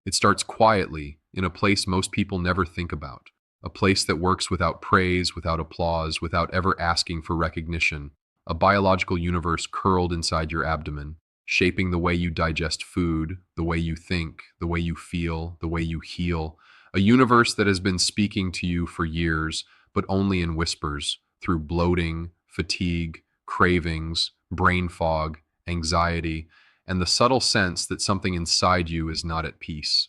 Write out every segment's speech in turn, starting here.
It starts quietly, in a place most people never think about, a place that works without praise, without applause, without ever asking for recognition, a biological universe curled inside your abdomen, shaping the way you digest food, the way you think, the way you feel, the way you heal, a universe that has been speaking to you for years, but only in whispers, through bloating, fatigue, cravings, brain fog, anxiety, and the subtle sense that something inside you is not at peace.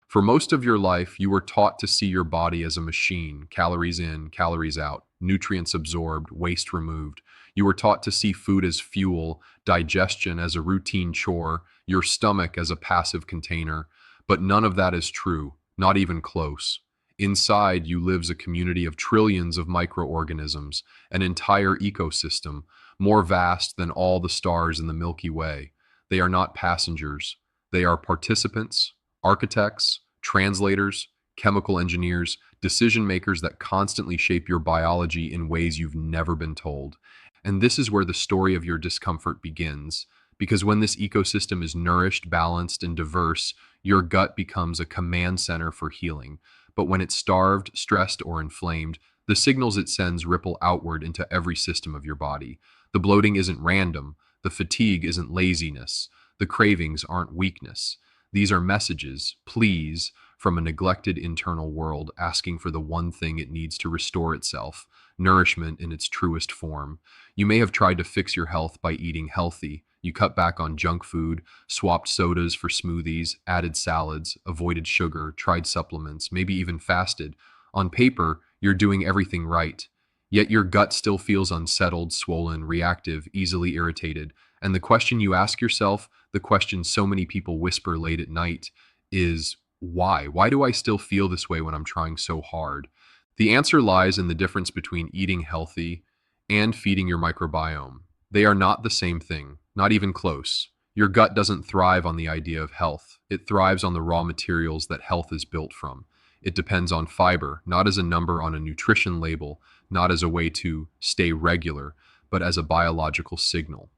For most of your life, you were taught to see your body as a machine, calories in, calories out, nutrients absorbed, waste removed. You were taught to see food as fuel, digestion as a routine chore, your stomach as a passive container. But none of that is true, not even close. Inside you lives a community of trillions of microorganisms, an entire ecosystem, more vast than all the stars in the Milky Way. They are not passengers. They are participants, architects, translators, chemical engineers, decision makers that constantly shape your biology in ways you've never been told. And this is where the story of your discomfort begins. Because when this ecosystem is nourished, balanced, and diverse, your gut becomes a command center for healing. But when it's starved, stressed, or inflamed, the signals it sends ripple outward into every system of your body. The bloating isn't random. The fatigue isn't laziness. The cravings aren't weakness. These are messages, pleas, from a neglected internal world asking for the one thing it needs to restore itself, nourishment in its truest form. You may have tried to fix your health by eating healthy. You cut back on junk food, swapped sodas for smoothies, added salads, avoided sugar, tried supplements, maybe even fasted. On paper, you're doing everything right. Yet your gut still feels unsettled, swollen, reactive, easily irritated. And the question you ask yourself, the question so many people whisper late at night, is why? Why do I still feel this way when I'm trying so hard? The answer lies in the difference between eating healthy and feeding your microbiome. They are not the same thing, not even close. Your gut doesn't thrive on the idea of health. It thrives on the raw materials that health is built from. It depends on fiber, not as a number on a nutrition label, not as a way to stay regular, but as a biological signal.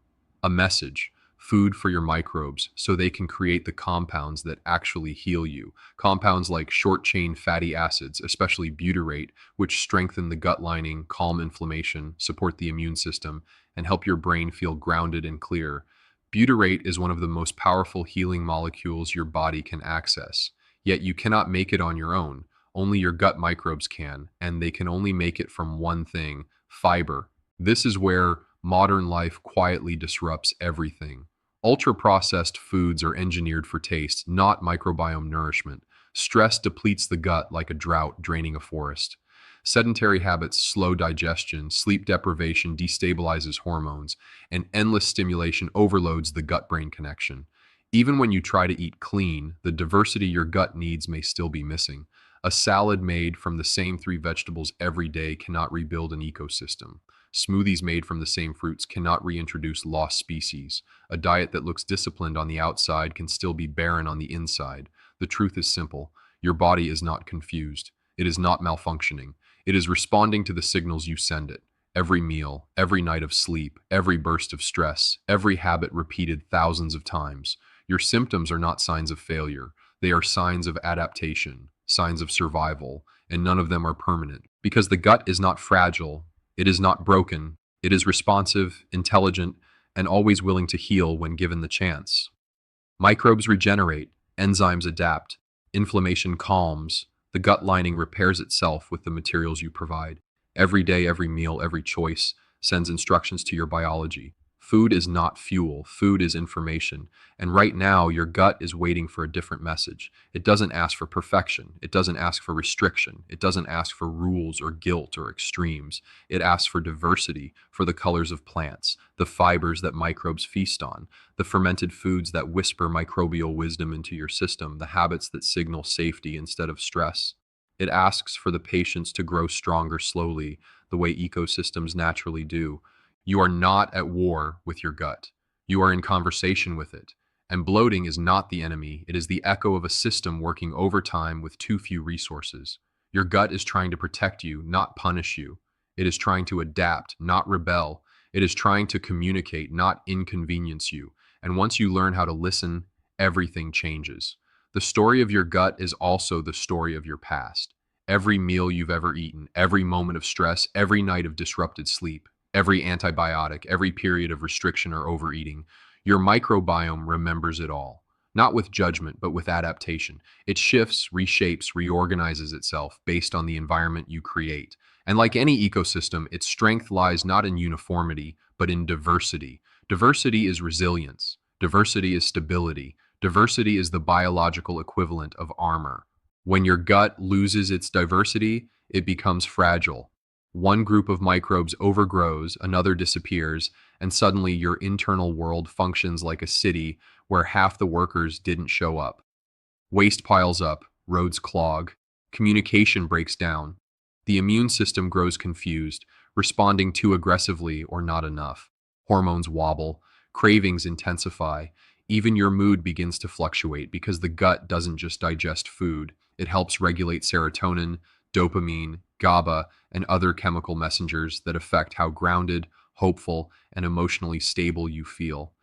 A message, food for your microbes, so they can create the compounds that actually heal you. Compounds like short-chain fatty acids, especially butyrate, which strengthen the gut lining, calm inflammation, support the immune system, and help your brain feel grounded and clear. Butyrate is one of the most powerful healing molecules your body can access. Yet you cannot make it on your own. Only your gut microbes can, and they can only make it from one thing, fiber. This is where modern life quietly disrupts everything. Ultra-processed foods are engineered for taste, not microbiome nourishment. Stress depletes the gut like a drought draining a forest. Sedentary habits slow digestion, sleep deprivation destabilizes hormones, and endless stimulation overloads the gut-brain connection. Even when you try to eat clean, the diversity your gut needs may still be missing. A salad made from the same three vegetables every day cannot rebuild an ecosystem. Smoothies made from the same fruits cannot reintroduce lost species. A diet that looks disciplined on the outside can still be barren on the inside. The truth is simple. Your body is not confused. It is not malfunctioning. It is responding to the signals you send it. Every meal, every night of sleep, every burst of stress, every habit repeated thousands of times. Your symptoms are not signs of failure. They are signs of adaptation, signs of survival, and none of them are permanent. Because the gut is not fragile, it is not broken, it is responsive, intelligent, and always willing to heal when given the chance. Microbes regenerate, enzymes adapt, inflammation calms, the gut lining repairs itself with the materials you provide. Every day, every meal, every choice sends instructions to your biology. Food is not fuel, food is information. And right now, your gut is waiting for a different message. It doesn't ask for perfection. It doesn't ask for restriction. It doesn't ask for rules or guilt or extremes. It asks for diversity, for the colors of plants, the fibers that microbes feast on, the fermented foods that whisper microbial wisdom into your system, the habits that signal safety instead of stress. It asks for the patience to grow stronger slowly, the way ecosystems naturally do. You are not at war with your gut. You are in conversation with it. And bloating is not the enemy. It is the echo of a system working overtime with too few resources. Your gut is trying to protect you, not punish you. It is trying to adapt, not rebel. It is trying to communicate, not inconvenience you. And once you learn how to listen, everything changes. The story of your gut is also the story of your past. Every meal you've ever eaten, every moment of stress, every night of disrupted sleep, every antibiotic, every period of restriction or overeating, your microbiome remembers it all. Not with judgment, but with adaptation. It shifts, reshapes, reorganizes itself based on the environment you create. And like any ecosystem, its strength lies not in uniformity, but in diversity. Diversity is resilience. Diversity is stability. Diversity is the biological equivalent of armor. When your gut loses its diversity, it becomes fragile. One group of microbes overgrows, another disappears, and suddenly your internal world functions like a city where half the workers didn't show up. Waste piles up, roads clog, communication breaks down. The immune system grows confused, responding too aggressively or not enough. Hormones wobble, cravings intensify, even your mood begins to fluctuate because the gut doesn't just digest food, it helps regulate serotonin, dopamine, GABA, and other chemical messengers that affect how grounded, hopeful, and emotionally stable you feel.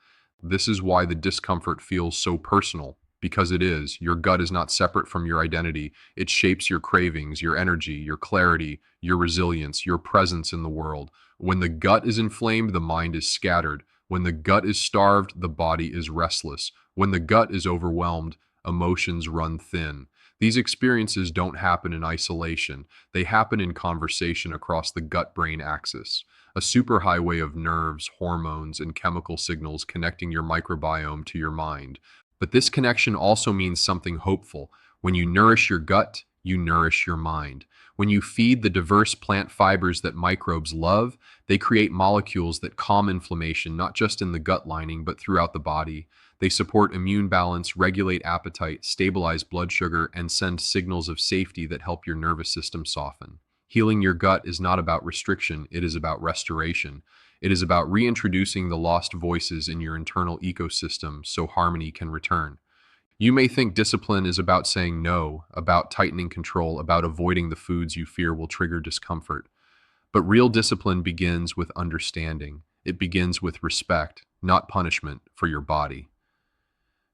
This is why the discomfort feels so personal, because it is. Your gut is not separate from your identity. It shapes your cravings, your energy, your clarity, your resilience, your presence in the world. When the gut is inflamed, the mind is scattered. When the gut is starved, the body is restless. When the gut is overwhelmed, emotions run thin. These experiences don't happen in isolation. They happen in conversation across the gut-brain axis, a superhighway of nerves, hormones, and chemical signals connecting your microbiome to your mind. But this connection also means something hopeful. When you nourish your gut, you nourish your mind. When you feed the diverse plant fibers that microbes love, they create molecules that calm inflammation, not just in the gut lining, but throughout the body. They support immune balance, regulate appetite, stabilize blood sugar, and send signals of safety that help your nervous system soften. Healing your gut is not about restriction, it is about restoration. It is about reintroducing the lost voices in your internal ecosystem so harmony can return. You may think discipline is about saying no, about tightening control, about avoiding the foods you fear will trigger discomfort. But real discipline begins with understanding. It begins with respect, not punishment, for your body.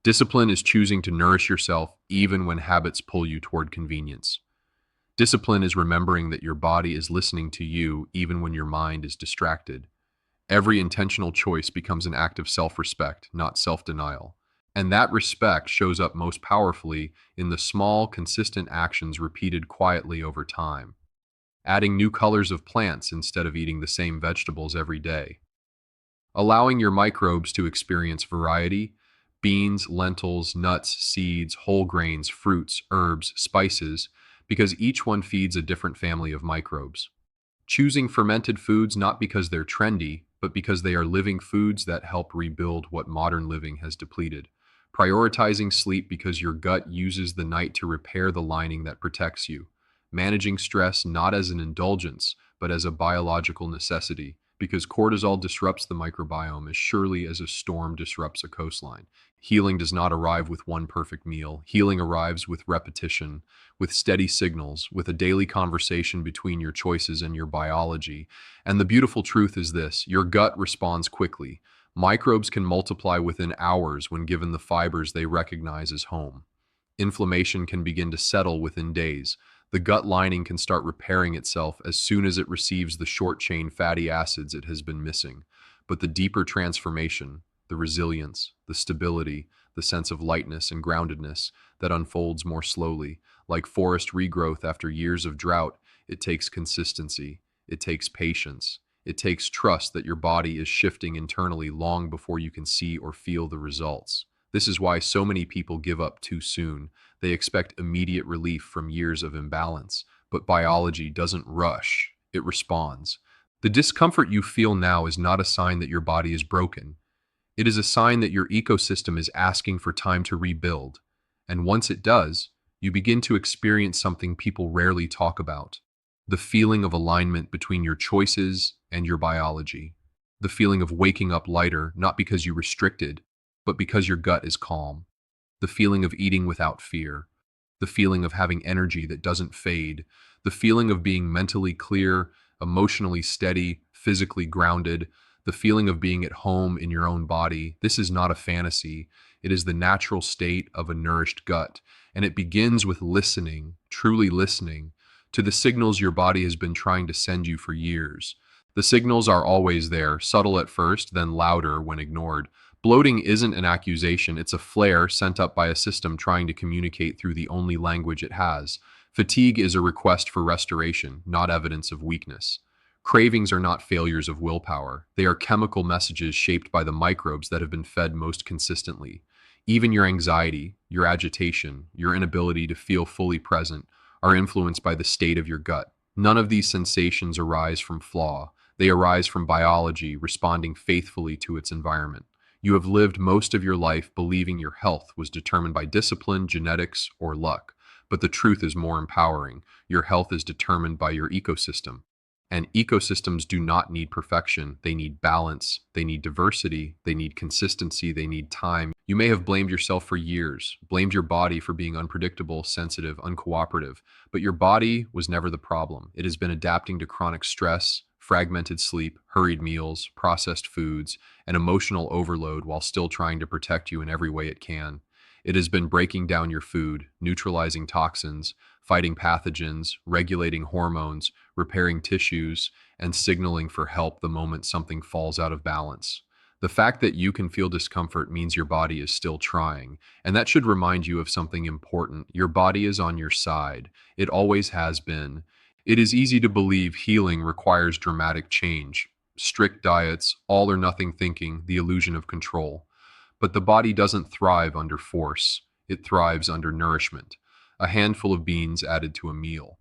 Discipline is choosing to nourish yourself even when habits pull you toward convenience. Discipline is remembering that your body is listening to you even when your mind is distracted. Every intentional choice becomes an act of self-respect, not self-denial. And that respect shows up most powerfully in the small, consistent actions repeated quietly over time. Adding new colors of plants instead of eating the same vegetables every day. Allowing your microbes to experience variety, beans, lentils, nuts, seeds, whole grains, fruits, herbs, spices, because each one feeds a different family of microbes. Choosing fermented foods not because they're trendy, but because they are living foods that help rebuild what modern living has depleted. Prioritizing sleep because your gut uses the night to repair the lining that protects you. Managing stress not as an indulgence, but as a biological necessity, because cortisol disrupts the microbiome as surely as a storm disrupts a coastline. Healing does not arrive with one perfect meal. Healing arrives with repetition, with steady signals, with a daily conversation between your choices and your biology. And the beautiful truth is this: your gut responds quickly. Microbes can multiply within hours when given the fibers they recognize as home. Inflammation can begin to settle within days. The gut lining can start repairing itself as soon as it receives the short-chain fatty acids it has been missing. But the deeper transformation, the resilience, the stability, the sense of lightness and groundedness that unfolds more slowly, like forest regrowth after years of drought, it takes consistency, it takes patience, it takes trust that your body is shifting internally long before you can see or feel the results. This is why so many people give up too soon. They expect immediate relief from years of imbalance, but biology doesn't rush, it responds. The discomfort you feel now is not a sign that your body is broken. It is a sign that your ecosystem is asking for time to rebuild. And once it does, you begin to experience something people rarely talk about: the feeling of alignment between your choices and your biology. The feeling of waking up lighter, not because you restricted, but because your gut is calm. The feeling of eating without fear. The feeling of having energy that doesn't fade. The feeling of being mentally clear, emotionally steady, physically grounded. The feeling of being at home in your own body. This is not a fantasy. It is the natural state of a nourished gut, and it begins with listening, truly listening, to the signals your body has been trying to send you for years. The signals are always there, subtle at first, then louder when ignored. Bloating isn't an accusation, it's a flare sent up by a system trying to communicate through the only language it has. Fatigue is a request for restoration, not evidence of weakness. Cravings are not failures of willpower. They are chemical messages shaped by the microbes that have been fed most consistently. Even your anxiety, your agitation, your inability to feel fully present are influenced by the state of your gut. None of these sensations arise from flaw. They arise from biology responding faithfully to its environment. You have lived most of your life believing your health was determined by discipline, genetics, or luck. But the truth is more empowering. Your health is determined by your ecosystem. And ecosystems do not need perfection. They need balance. They need diversity. They need consistency. They need time. You may have blamed yourself for years, blamed your body for being unpredictable, sensitive, uncooperative, but your body was never the problem. It has been adapting to chronic stress, fragmented sleep, hurried meals, processed foods, and emotional overload while still trying to protect you in every way it can. It has been breaking down your food, neutralizing toxins, fighting pathogens, regulating hormones, repairing tissues, and signaling for help the moment something falls out of balance. The fact that you can feel discomfort means your body is still trying, and that should remind you of something important. Your body is on your side. It always has been. It is easy to believe healing requires dramatic change, strict diets, all or nothing thinking, the illusion of control. But the body doesn't thrive under force. It thrives under nourishment. A handful of beans added to a meal.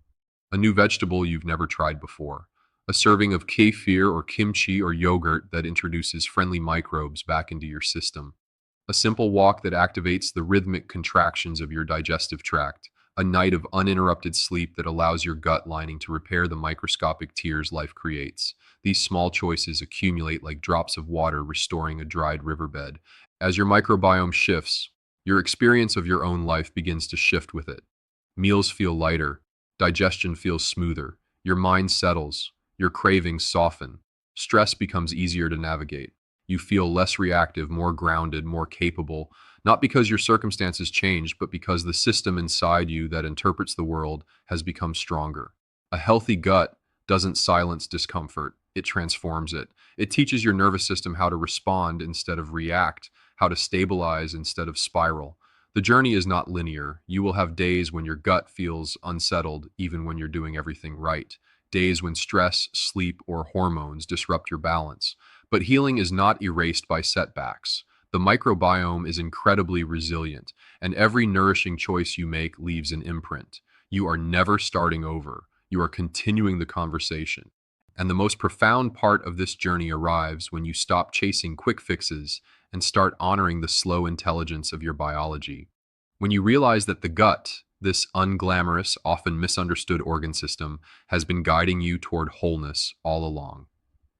A new vegetable you've never tried before. A serving of kefir or kimchi or yogurt that introduces friendly microbes back into your system. A simple walk that activates the rhythmic contractions of your digestive tract. A night of uninterrupted sleep that allows your gut lining to repair the microscopic tears life creates. These small choices accumulate like drops of water restoring a dried riverbed. As your microbiome shifts, your experience of your own life begins to shift with it. Meals feel lighter, digestion feels smoother, your mind settles, your cravings soften, stress becomes easier to navigate. You feel less reactive, more grounded, more capable, not because your circumstances changed, but because the system inside you that interprets the world has become stronger. A healthy gut doesn't silence discomfort, it transforms it. It teaches your nervous system how to respond instead of react, how to stabilize instead of spiral. The journey is not linear. You will have days when your gut feels unsettled, even when you're doing everything right. Days when stress, sleep, or hormones disrupt your balance. But healing is not erased by setbacks. The microbiome is incredibly resilient, and every nourishing choice you make leaves an imprint. You are never starting over. You are continuing the conversation. And the most profound part of this journey arrives when you stop chasing quick fixes and start honoring the slow intelligence of your biology. When you realize that the gut, this unglamorous, often misunderstood organ system, has been guiding you toward wholeness all along.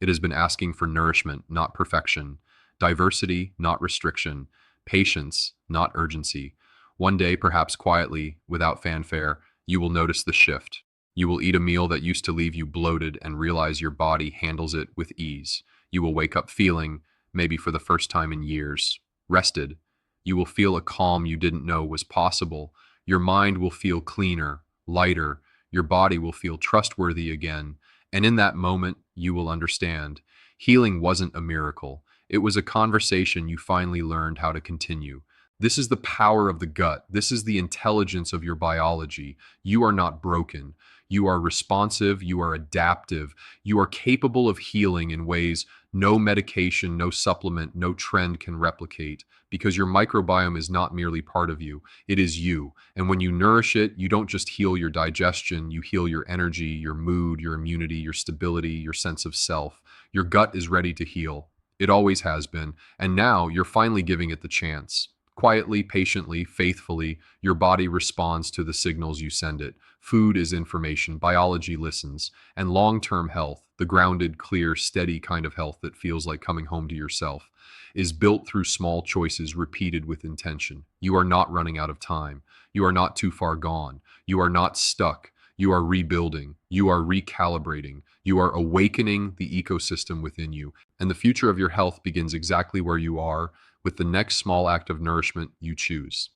It has been asking for nourishment, not perfection, diversity, not restriction, patience, not urgency. One day, perhaps quietly, without fanfare, you will notice the shift. You will eat a meal that used to leave you bloated and realize your body handles it with ease. You will wake up feeling, maybe for the first time in years, rested. You will feel a calm you didn't know was possible. Your mind will feel cleaner, lighter. Your body will feel trustworthy again. And in that moment, you will understand. Healing wasn't a miracle. It was a conversation you finally learned how to continue. This is the power of the gut. This is the intelligence of your biology. You are not broken. You are responsive. You are adaptive. You are capable of healing in ways no medication, no supplement, no trend can replicate, because your microbiome is not merely part of you. It is you. And when you nourish it, you don't just heal your digestion, you heal your energy, your mood, your immunity, your stability, your sense of self. Your gut is ready to heal. It always has been. And now you're finally giving it the chance. Quietly, patiently, faithfully, your body responds to the signals you send it. Food is information, biology listens, and long-term health, the grounded, clear, steady kind of health that feels like coming home to yourself, is built through small choices repeated with intention. You are not running out of time. You are not too far gone. You are not stuck. You are rebuilding. You are recalibrating. You are awakening the ecosystem within you. And the future of your health begins exactly where you are with the next small act of nourishment you choose.